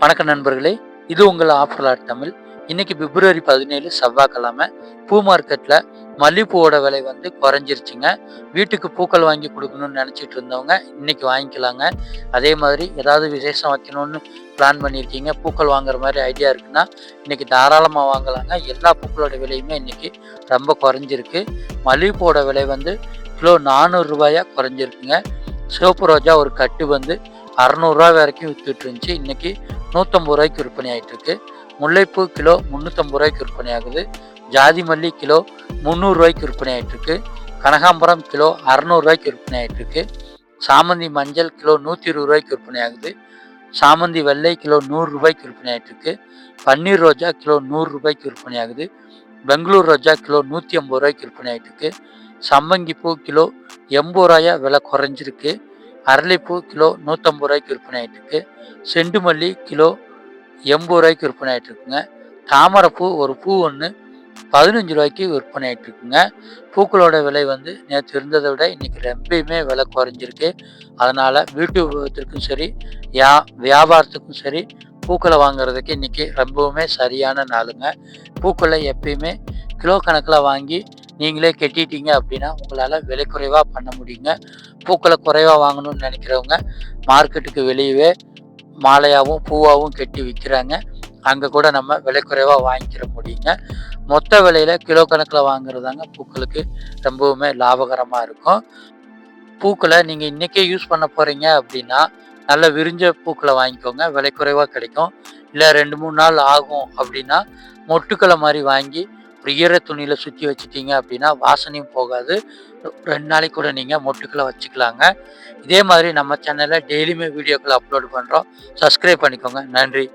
வணக்கம் நண்பர்களே, இது உங்கள் ஆஃபர் ஆட் தமிழ். இன்னைக்கு பிப்ரவரி 17 செவ்வாய்க்கிழமை. பூ மார்க்கெட்ல மல்லிப்பூவோட விலை வந்து குறைஞ்சிருச்சுங்க. வீட்டுக்கு பூக்கள் வாங்கி கொடுக்கணும்னு நினச்சிட்டு இருந்தவங்க இன்னைக்கு வாங்கிக்கலாங்க. அதே மாதிரி ஏதாவது விசேஷம் வைக்கணும்னு பிளான் பண்ணியிருக்கீங்க, பூக்கள் வாங்குற மாதிரி ஐடியா இருக்குன்னா இன்னைக்கு தாராளமாக வாங்கலாங்க. எல்லா பூக்களோட விலையுமே இன்னைக்கு ரொம்ப குறைஞ்சிருக்கு. மல்லிகைப்பூவோட விலை வந்து கிலோ 400 ரூபாயா குறைஞ்சிருக்குங்க. சிவப்பு ரோஜா ஒரு கட்டு வந்து 600 வரைக்கும் வித்துட்டு இருந்துச்சு. இன்னைக்கு 150 ரூபாய்க்கு விற்பனை ஆகிட்டு இருக்கு. முல்லைப்பூ கிலோ 350 ரூபாய்க்கு விற்பனை ஆகுது. ஜாதி மல்லி கிலோ 300 ரூபாய்க்கு விற்பனை ஆகிட்டு இருக்கு. கனகாம்பரம் கிலோ 600 ரூபாய்க்கு விற்பனை ஆகிட்டு இருக்கு. சாமந்தி மஞ்சள் கிலோ 120 ரூபாய்க்கு விற்பனை ஆகுது. சாமந்தி வெள்ளை கிலோ 100 ரூபாய்க்கு விற்பனை ஆகிட்டு இருக்கு. பன்னீர் ரோஜா கிலோ 100 ரூபாய்க்கு விற்பனை ஆகுது. பெங்களூர் ரோஜா கிலோ 150 ரூபாய்க்கு விற்பனை ஆகிட்டு இருக்கு. சம்மங்கி பூ கிலோ 80 ரூபாயா விலை குறைஞ்சிருக்கு. அரளிப்பூ கிலோ 150 ரூபாய்க்கு விற்பனை ஆகிட்டு இருக்கு. செண்டு மல்லி கிலோ 80 ரூபாய்க்கு விற்பனை ஆகிட்டு இருக்குங்க. தாமரைப்பூ ஒரு பூ ஒன்று 15 ரூபாய்க்கு விற்பனை ஆகிட்டு இருக்குங்க. பூக்களோட விலை வந்து நேற்று இருந்ததை விட இன்னைக்கு ரொம்பயுமே விலை குறைஞ்சிருக்கு. அதனால வீட்டு உபயோகத்திற்கும் சரி, வியாபாரத்துக்கும் சரி, பூக்களை வாங்குறதுக்கு இன்னைக்கு ரொம்பவுமே சரியான நாளுங்க. பூக்களை எப்பயுமே கிலோ கணக்கில் வாங்கி நீங்களே கட்டிட்டீங்க அப்படின்னா உங்களால் விலை குறைவாக பண்ண முடியுங்க. பூக்களை குறைவாக வாங்கணும்னு நினைக்கிறவங்க மார்க்கெட்டுக்கு வெளியவே மாலையாகவும் பூவாகவும் கட்டி விற்கிறாங்க. அங்கே கூட நம்ம விலை குறைவாக வாங்கிக்கிற முடியுங்க. மொத்த விலையில் கிலோ கணக்கில் வாங்குறதாங்க பூக்களுக்கு ரொம்பவுமே லாபகரமாக இருக்கும். பூக்களை நீங்கள் இன்றைக்கே யூஸ் பண்ண போகிறீங்க அப்படின்னா நல்ல விரிஞ்ச பூக்களை வாங்கிக்கோங்க, விலை குறைவாக கிடைக்கும். இல்லை 2-3 நாள் ஆகும் அப்படின்னா மொட்டுக்களை மாதிரி வாங்கி ஒரு ஈர துணியில் சுற்றி வச்சுட்டீங்க அப்படின்னா வாசனையும் போகாது. 2 நாளைக்கு கூட நீங்கள் மொட்டுக்களை வச்சுக்கலாங்க. இதே மாதிரி நம்ம சேனலில் டெய்லியுமே வீடியோக்களை அப்லோட் பண்ணுறோம். சப்ஸ்கிரைப் பண்ணிக்கோங்க. நன்றி.